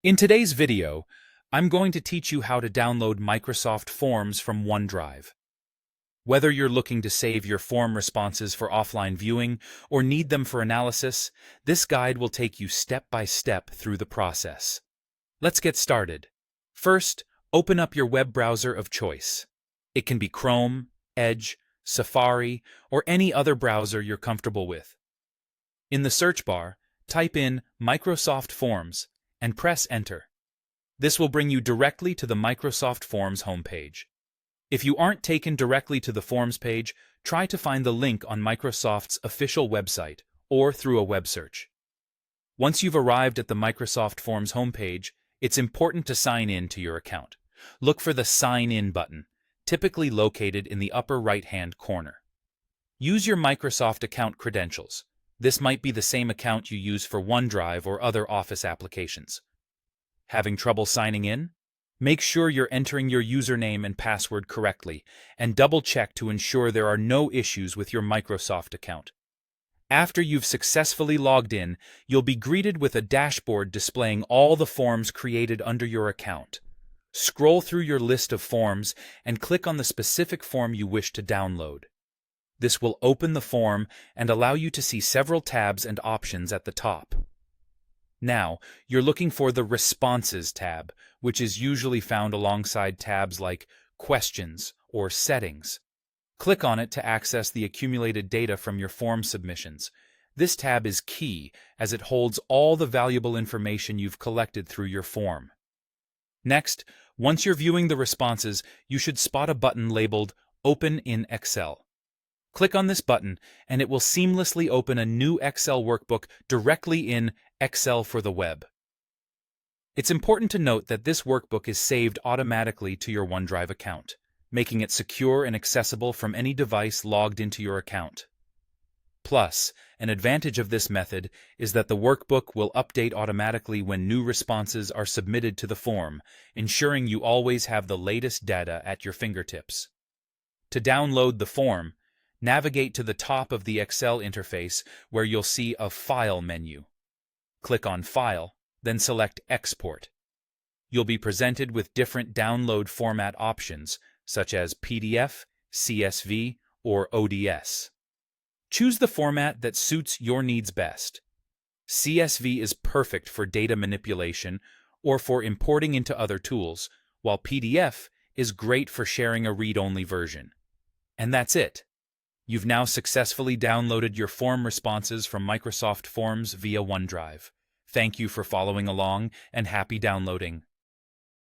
In today's video, I'm going to teach you how to download Microsoft Forms from OneDrive. Whether you're looking to save your form responses for offline viewing or need them for analysis, this guide will take you step by step through the process. Let's get started. First, open up your web browser of choice. It can be Chrome, Edge, Safari, or any other browser you're comfortable with. In the search bar, type in Microsoft Forms and press Enter. This will bring you directly to the Microsoft Forms homepage. If you aren't taken directly to the Forms page, try to find the link on Microsoft's official website or through a web search. Once you've arrived at the Microsoft Forms homepage, it's important to sign in to your account. Look for the Sign In button, typically located in the upper right-hand corner. Use your Microsoft account credentials. This might be the same account you use for OneDrive or other Office applications. Having trouble signing in? Make sure you're entering your username and password correctly, and double-check to ensure there are no issues with your Microsoft account. After you've successfully logged in, you'll be greeted with a dashboard displaying all the forms created under your account. Scroll through your list of forms and click on the specific form you wish to download. This will open the form and allow you to see several tabs and options at the top. Now, you're looking for the Responses tab, which is usually found alongside tabs like Questions or Settings. Click on it to access the accumulated data from your form submissions. This tab is key as it holds all the valuable information you've collected through your form. Next, once you're viewing the responses, you should spot a button labeled Open in Excel. Click on this button, and it will seamlessly open a new Excel workbook directly in Excel for the web. It's important to note that this workbook is saved automatically to your OneDrive account, making it secure and accessible from any device logged into your account. Plus, an advantage of this method is that the workbook will update automatically when new responses are submitted to the form, ensuring you always have the latest data at your fingertips. To download the form, navigate to the top of the Excel interface where you'll see a File menu. Click on File, then select Export. You'll be presented with different download format options, such as PDF, CSV, or ODS. Choose the format that suits your needs best. CSV is perfect for data manipulation or for importing into other tools, while PDF is great for sharing a read-only version. And that's it. You've now successfully downloaded your form responses from Microsoft Forms via OneDrive. Thank you for following along, and happy downloading.